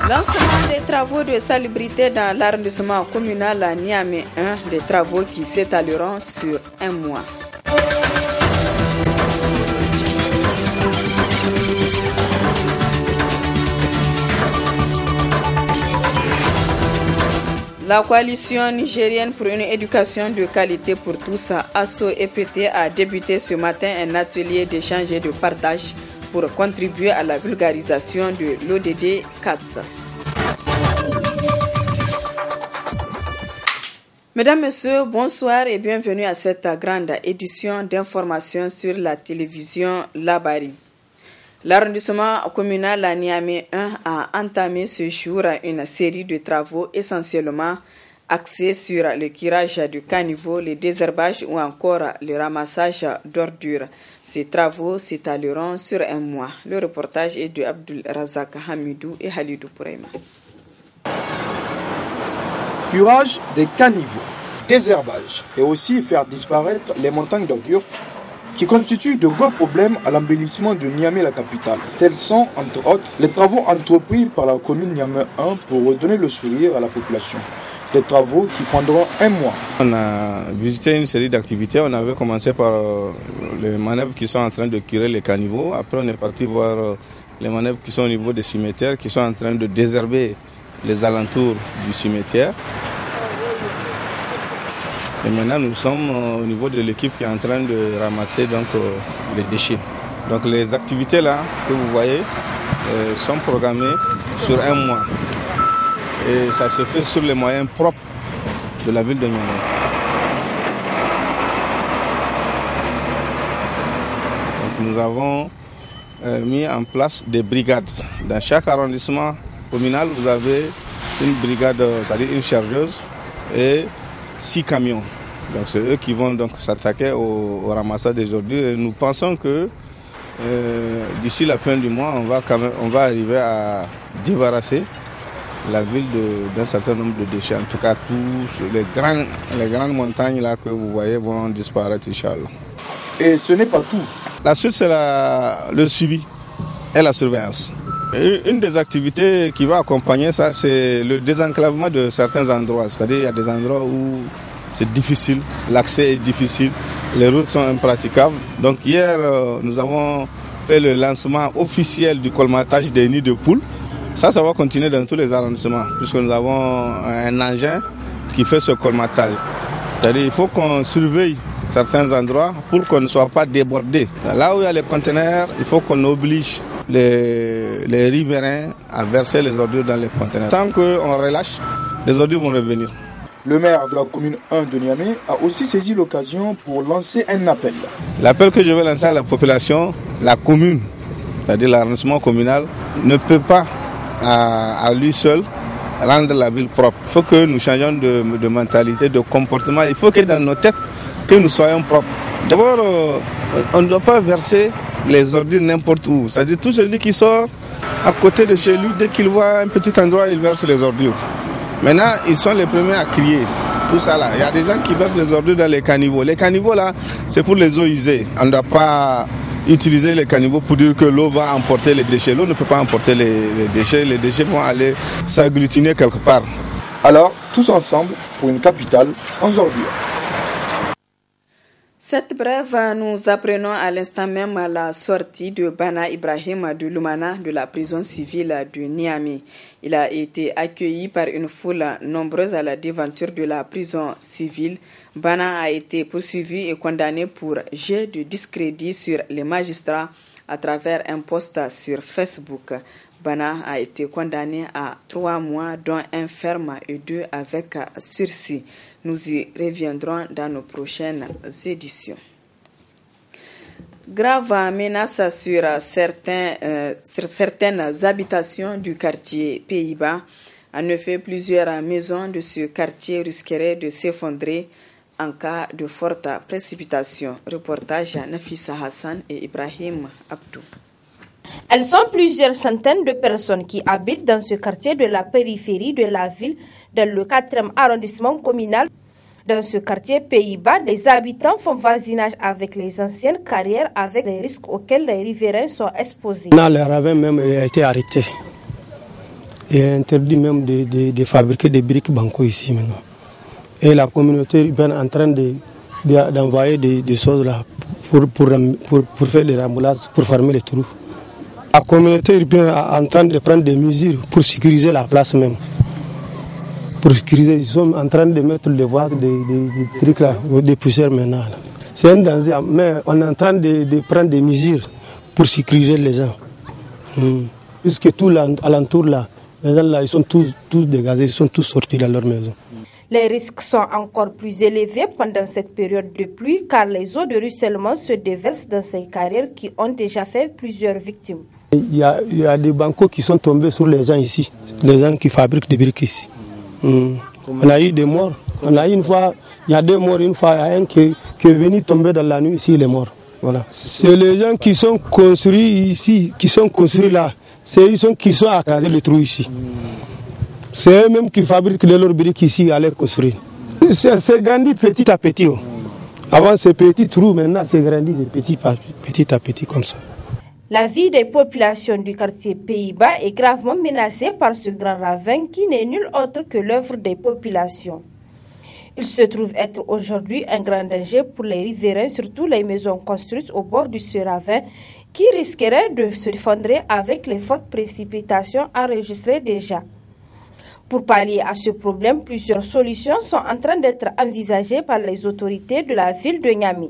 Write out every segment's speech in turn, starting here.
Lancement des travaux de salubrité dans l'arrondissement communal à Niamey 1, des travaux qui s'étaleront sur un mois. La coalition nigérienne pour une éducation de qualité pour tous, ASSO EPT, a débuté ce matin un atelier d'échange et de partage pour contribuer à la vulgarisation de l'ODD 4. Mesdames, Messieurs, bonsoir et bienvenue à cette grande édition d'information sur la télévision Labari. L'arrondissement communal à Niamey 1 a entamé ce jour une série de travaux essentiellement axés sur le curage du caniveau, le désherbage ou encore le ramassage d'ordures. Ces travaux s'étaleront sur un mois. Le reportage est de Abdul Razak Hamidou et Halidou Pourema. Curage des caniveaux, désherbage et aussi faire disparaître les montagnes d'ordures qui constituent de gros problèmes à l'embellissement de Niamey, la capitale. Tels sont, entre autres, les travaux entrepris par la commune Niamey 1 pour redonner le sourire à la population. Des travaux qui prendront un mois. On a visité une série d'activités. On avait commencé par les manœuvres qui sont en train de curer les caniveaux. Après, on est parti voir les manœuvres qui sont au niveau des cimetières, qui sont en train de désherber les alentours du cimetière. Et maintenant, nous sommes au niveau de l'équipe qui est en train de ramasser les déchets. Donc les activités là que vous voyez sont programmées sur un mois. Et ça se fait sur les moyens propres de la ville de Niamey. Donc nous avons mis en place des brigades. Dans chaque arrondissement communal, vous avez une brigade, c'est-à-dire une chargeuse et 6 camions. Donc c'est eux qui vont donc s'attaquer au ramassage des ordures. Et nous pensons que d'ici la fin du mois, on va arriver à débarrasser la ville d'un certain nombre de déchets. En tout cas, tous les grandes montagnes là que vous voyez vont disparaître, Inch'Allah. Et ce n'est pas tout. La suite, c'est le suivi et la surveillance. Et une des activités qui va accompagner ça, c'est le désenclavement de certains endroits. C'est-à-dire qu'il y a des endroits où c'est difficile, l'accès est difficile, les routes sont impraticables. Donc hier, nous avons fait le lancement officiel du colmatage des nids de poules. Ça va continuer dans tous les arrondissements, puisque nous avons un engin qui fait ce colmatage. C'est-à-dire qu'il faut qu'on surveille certains endroits pour qu'on ne soit pas débordé. Là où il y a les conteneurs, il faut qu'on oblige les riverains à verser les ordures dans les conteneurs. Tant qu'on relâche, les ordures vont revenir. Le maire de la commune 1 de Niamey a aussi saisi l'occasion pour lancer un appel. L'appel que je vais lancer à la population, la commune, c'est-à-dire l'arrondissement communal, ne peut pas à lui seul rendre la ville propre. Il faut que nous changions de mentalité, de comportement. Il faut que dans nos têtes, que nous soyons propres. D'abord, on ne doit pas verser les ordures n'importe où. C'est-à-dire tout celui qui sort à côté de chez lui, dès qu'il voit un petit endroit, il verse les ordures. Maintenant, ils sont les premiers à crier. Tout ça là. Il y a des gens qui versent les ordures dans les caniveaux. Les caniveaux là, c'est pour les eaux usées. On ne doit pas utiliser les caniveaux pour dire que l'eau va emporter les déchets. L'eau ne peut pas emporter les déchets. Les déchets vont aller s'agglutiner quelque part. Alors, tous ensemble pour une capitale sans ordures. Cette brève, nous apprenons à l'instant même à la sortie de Bana Ibrahim de Lumana de la prison civile de Niamey. Il a été accueilli par une foule nombreuse à la devanture de la prison civile. Bana a été poursuivi et condamné pour jet de discrédit sur les magistrats à travers un post sur Facebook. Bana a été condamné à 3 mois, dont un ferme et 2 avec sursis. Nous y reviendrons dans nos prochaines éditions. Grave menace sur certaines habitations du quartier Pays-Bas. En effet, plusieurs maisons de ce quartier risqueraient de s'effondrer en cas de forte précipitation. Reportage à Nafissa Hassan et Ibrahim Abdou. Elles sont plusieurs centaines de personnes qui habitent dans ce quartier de la périphérie de la ville, dans le 4e arrondissement communal. Dans ce quartier Pays-Bas, les habitants font voisinage avec les anciennes carrières avec les risques auxquels les riverains sont exposés. Le ravin même a été arrêté. et interdit même de fabriquer des briques banco ici maintenant. Et la communauté urbaine est en train d'envoyer des choses là pour faire des remboulages, pour fermer les trous. La communauté urbaine est en train de prendre des mesures pour sécuriser la place même. Pour sécuriser, ils sont en train de mettre des voies, des trucs là, des poussières maintenant. C'est un danger, mais on est en train de prendre des mesures pour sécuriser les gens. Puisque tout alentour là, les gens là, ils sont tous dégazés, ils sont tous sortis de leur maison. Les risques sont encore plus élevés pendant cette période de pluie car les eaux de ruissellement se déversent dans ces carrières qui ont déjà fait plusieurs victimes. Il y a des bancos qui sont tombés sur les gens ici, les gens qui fabriquent des briques ici. On a eu des morts. On a eu une fois, il y a 2 morts, une fois, il y a un qui est venu tomber dans la nuit ici, il est mort. Voilà. C'est les gens qui sont construits ici, qui sont construits là. C'est eux qui sont à travers les trous ici. C'est eux-mêmes qui fabriquent leurs briques ici à les construire. C'est grandi petit à petit. Avant c'est petit trou, maintenant c'est grandi petit à petit comme ça. La vie des populations du quartier Pays-Bas est gravement menacée par ce grand ravin qui n'est nul autre que l'œuvre des populations. Il se trouve être aujourd'hui un grand danger pour les riverains, surtout les maisons construites au bord de ce ravin qui risqueraient de se effondrer avec les fortes précipitations enregistrées déjà. Pour pallier à ce problème, plusieurs solutions sont en train d'être envisagées par les autorités de la ville de Niamey.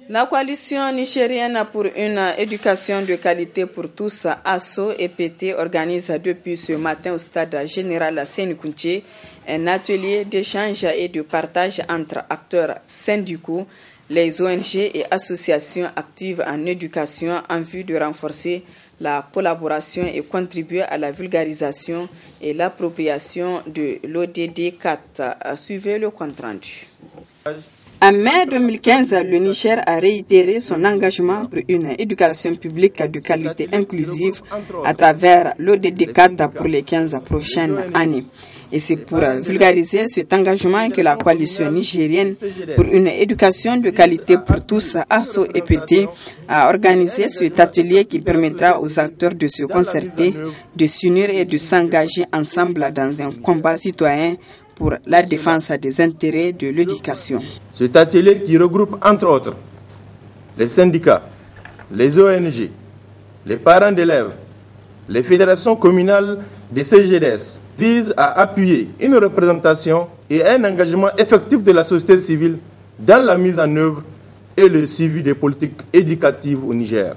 La coalition nigérienne pour une éducation de qualité pour tous, ASSO EPT, organise depuis ce matin au stade général Sénikounché un atelier d'échange et de partage entre acteurs syndicaux, les ONG et associations actives en éducation en vue de renforcer la collaboration et contribuer à la vulgarisation et l'appropriation de l'ODD 4. Suivez le compte rendu. En mai 2015, le Niger a réitéré son engagement pour une éducation publique de qualité inclusive à travers l'ODD 4 pour les 15 prochaines années. Et c'est pour vulgariser cet engagement que la coalition nigérienne pour une éducation de qualité pour tous, ASSO EPT, a organisé cet atelier qui permettra aux acteurs de se concerter, de s'unir et de s'engager ensemble dans un combat citoyen pour la défense des intérêts de l'éducation. Cet atelier qui regroupe entre autres les syndicats, les ONG, les parents d'élèves, les fédérations communales des CGDS vise à appuyer une représentation et un engagement effectif de la société civile dans la mise en œuvre et le suivi des politiques éducatives au Niger.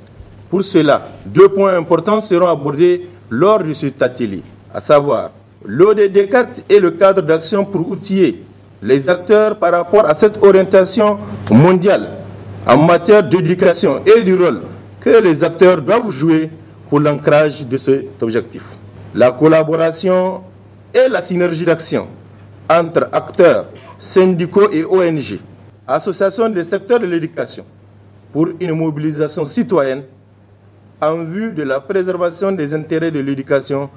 Pour cela, 2 points importants seront abordés lors de cet atelier, à savoir l'ODD 4 et le cadre d'action pour outiller les acteurs par rapport à cette orientation mondiale en matière d'éducation et du rôle que les acteurs doivent jouer pour l'ancrage de cet objectif. La collaboration et la synergie d'action entre acteurs syndicaux et ONG, associations des secteurs de l'éducation, pour une mobilisation citoyenne en vue de la préservation des intérêts de l'éducation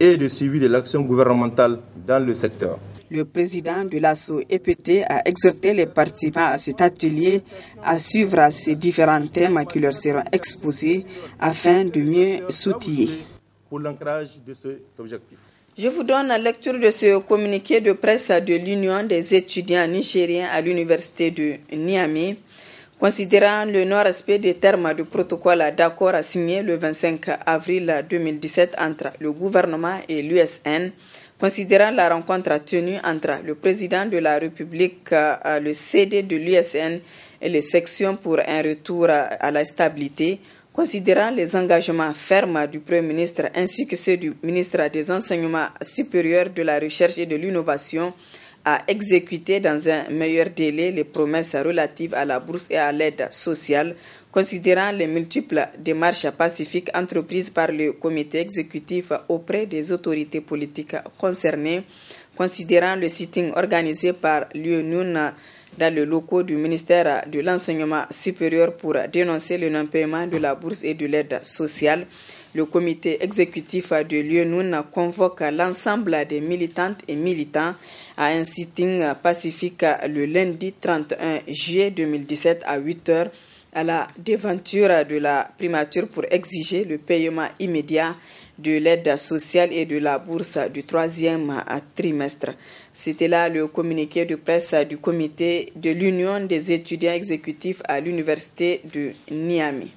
et de suivi de l'action gouvernementale dans le secteur. Le président de l'ASSO EPT a exhorté les participants à cet atelier à suivre ces différents thèmes qui leur seront exposés afin de mieux s'outiller. Pour l'ancrage de cet objectif. Je vous donne la lecture de ce communiqué de presse de l'Union des étudiants nigériens à l'université de Niamey. Considérant le non-respect des termes du protocole d'accord signé le 25 avril 2017 entre le gouvernement et l'USN, considérant la rencontre tenue entre le président de la République, le CD de l'USN et les sections pour un retour à la stabilité, considérant les engagements fermes du Premier ministre ainsi que ceux du ministre des Enseignements supérieurs, de la Recherche et de l'Innovation, à exécuter dans un meilleur délai les promesses relatives à la bourse et à l'aide sociale, considérant les multiples démarches pacifiques entreprises par le comité exécutif auprès des autorités politiques concernées, considérant le sitting organisé par l'UNUN dans le locaux du ministère de l'Enseignement supérieur pour dénoncer le non-paiement de la bourse et de l'aide sociale. Le comité exécutif de l'UNUN convoque l'ensemble des militantes et militants à un sitting pacifique le lundi 31 juillet 2017 à 8h à la devanture de la primature pour exiger le paiement immédiat de l'aide sociale et de la bourse du 3e trimestre. C'était là le communiqué de presse du comité de l'Union des étudiants exécutifs à l'université de Niamey.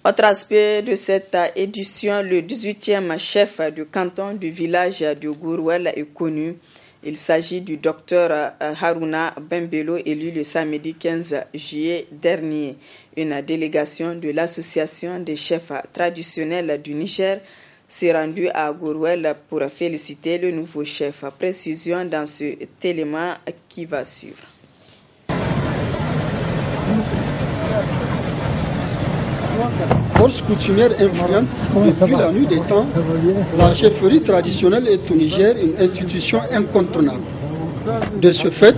Autre aspect de cette édition, le 18e chef du canton du village de Gourouel est connu. Il s'agit du docteur Haruna Bembelo, élu le samedi 15 juillet dernier. Une délégation de l'association des chefs traditionnels du Niger s'est rendue à Gourouel pour féliciter le nouveau chef. Précision dans ce élément qui va suivre. Force coutumière influente depuis la nuit des temps, la chefferie traditionnelle est au Niger une institution incontournable. De ce fait,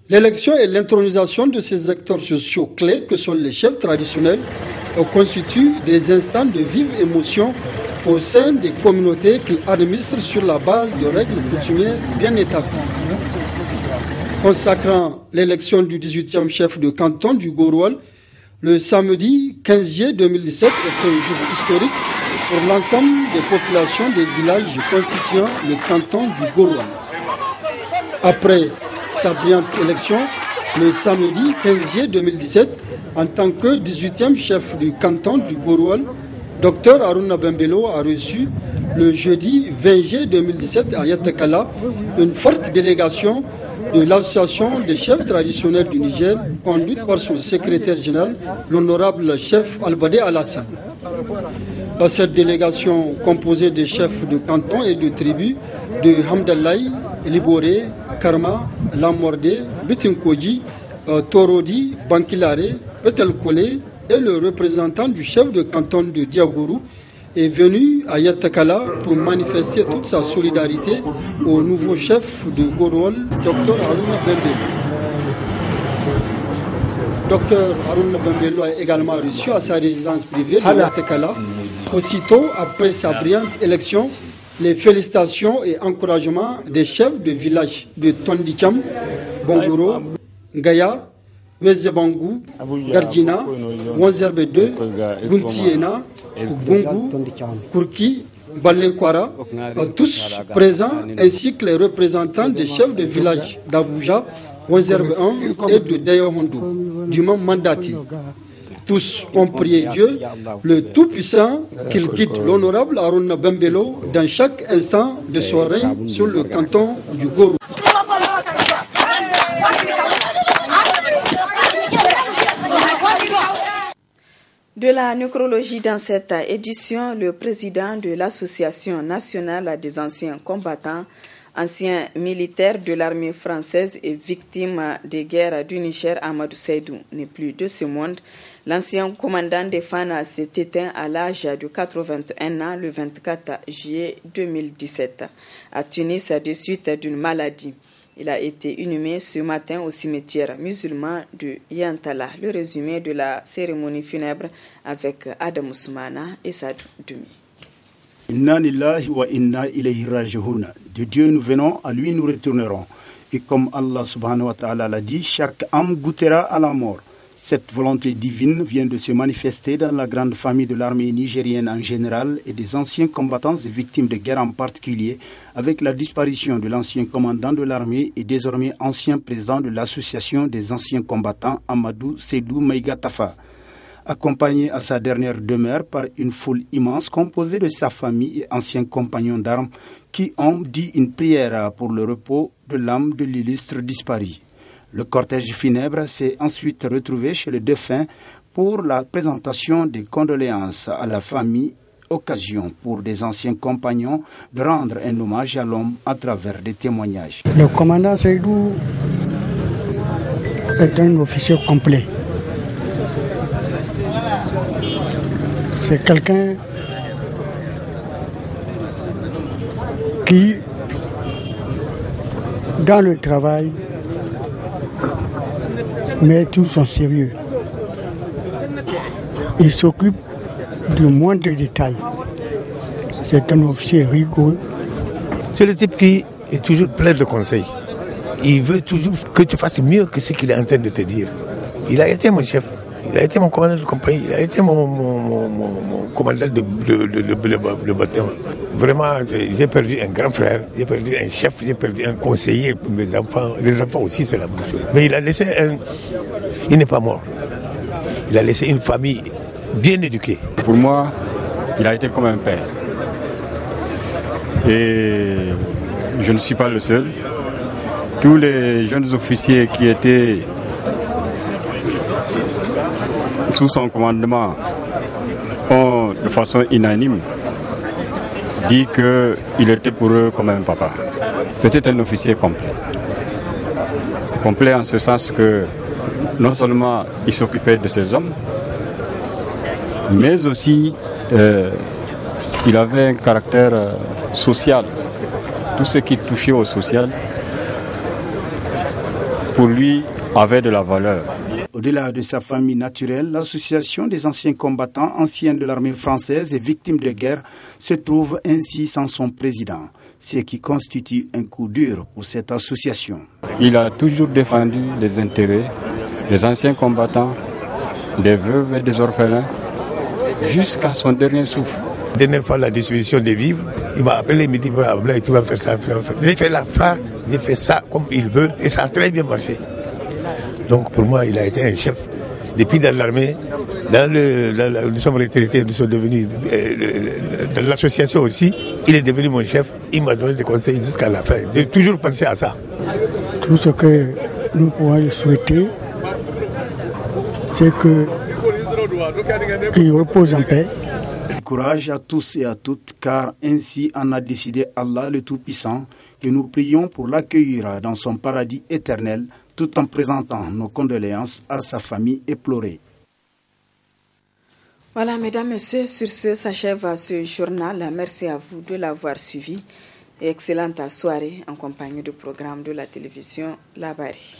l'élection et l'intronisation de ces acteurs sociaux clés que sont les chefs traditionnels constituent des instants de vive émotion au sein des communautés qu'ils administrent sur la base de règles coutumières bien établies. Consacrant l'élection du 18e chef de canton du Gourouel, le samedi 15 juillet 2017 est un jour historique pour l'ensemble des populations des villages constituant le canton du Gourouel. Après sa brillante élection, le samedi 15 juillet 2017, en tant que 18e chef du canton du Gourouel, Dr Haruna Bembelo a reçu le jeudi 20 juillet 2017 à Yatakala une forte délégation de l'association des chefs traditionnels du Niger, conduite par son secrétaire général, l'honorable chef Albadé Alassane. Cette délégation composée des chefs de canton et de tribus de Hamdallaï, Liboré, Karma, Lamordé, Bitinkoji, Torodi, Bankilare, Betelkole et le représentant du chef de canton de Diagourou est venu à Yatakala pour manifester toute sa solidarité au nouveau chef de Gourouel, Dr Haruna Bembelo. Dr Haruna Bembelo a également reçu à sa résidence privée de Yatakala, aussitôt après sa brillante élection, les félicitations et encouragements des chefs de village de Tondicham, Bongoro, Gaya, Wezebangou, Gardina, Wanzerbe 2, Guntiena, Gungu, Kurki, Balenkwara, tous présents, ainsi que les représentants des chefs de village d'Abuja, Wanzerbe 1 et de Dayohondo, du même Mandati. Tous ont prié Dieu, le Tout-Puissant, qu'il quitte l'honorable Haruna Bembelo dans chaque instant de son règne sur le canton du Gourou. De la nécrologie dans cette édition, le président de l'Association nationale des anciens combattants, ancien militaire de l'armée française et victime des guerres du Niger, Amadou Seydou, n'est plus de ce monde. L'ancien commandant des FAN s'est éteint à l'âge de 81 ans le 24 juillet 2017 à Tunis des suites d'une maladie. Il a été inhumé ce matin au cimetière musulman de Yantala. Le résumé de la cérémonie funèbre avec Adam Ousmana et Sadou Dumi. Inna lillahi wa inna ilayhi raji'un. De Dieu nous venons, à lui nous retournerons. Et comme Allah subhanahu wa ta'ala l'a dit, chaque âme goûtera à la mort. Cette volonté divine vient de se manifester dans la grande famille de l'armée nigérienne en général et des anciens combattants et victimes de guerre en particulier, avec la disparition de l'ancien commandant de l'armée et désormais ancien président de l'association des anciens combattants Amadou Seydou Maïga Tafa. Accompagné à sa dernière demeure par une foule immense composée de sa famille et anciens compagnons d'armes qui ont dit une prière pour le repos de l'âme de l'illustre disparu. Le cortège funèbre s'est ensuite retrouvé chez le défunt pour la présentation des condoléances à la famille, occasion pour des anciens compagnons de rendre un hommage à l'homme à travers des témoignages. Le commandant Seydou est un officier complet. C'est quelqu'un qui, dans le travail, met tout son sérieux. Il s'occupe du moindre détail. C'est un officier rigoureux. C'est le type qui est toujours plein de conseils. Il veut toujours que tu fasses mieux que ce qu'il est en train de te dire. Il a été mon chef, il a été mon commandant de compagnie, il a été mon commandant de bataillon. Vraiment, j'ai perdu un grand frère, j'ai perdu un chef, j'ai perdu un conseiller pour mes enfants. Les enfants aussi, c'est la même chose. Mais il a laissé il n'est pas mort. Il a laissé une famille bien éduquée. Pour moi, il a été comme un père. Et je ne suis pas le seul. Tous les jeunes officiers qui étaient sous son commandement ont, de façon unanime, dit qu'il était pour eux comme un papa. C'était un officier complet. Complet en ce sens que non seulement il s'occupait de ses hommes, mais aussi il avait un caractère social. Tout ce qui touchait au social, pour lui, avait de la valeur. Au-delà de sa famille naturelle, l'association des anciens combattants, anciens de l'armée française et victimes de guerre, se trouve ainsi sans son président, ce qui constitue un coup dur pour cette association. Il a toujours défendu les intérêts des anciens combattants, des veuves et des orphelins, jusqu'à son dernier souffle. La dernière fois, la distribution des vivres, il m'a appelé, il m'a dit, tu vas faire ça. J'ai fait la fin, j'ai fait ça comme il veut, et ça a très bien marché. Donc pour moi, il a été un chef. Depuis dans l'armée, nous sommes retraités, nous sommes devenus, dans l'association aussi, il est devenu mon chef, il m'a donné des conseils jusqu'à la fin. J'ai toujours pensé à ça. Tout ce que nous pouvons lui souhaiter, c'est qu'il repose en paix. Courage à tous et à toutes, car ainsi en a décidé Allah le Tout-Puissant, que nous prions pour l'accueillir dans son paradis éternel, tout en présentant nos condoléances à sa famille éplorée. Voilà, mesdames, messieurs, sur ce s'achève ce journal. Merci à vous de l'avoir suivi et excellente soirée en compagnie du programme de la télévision La Bari.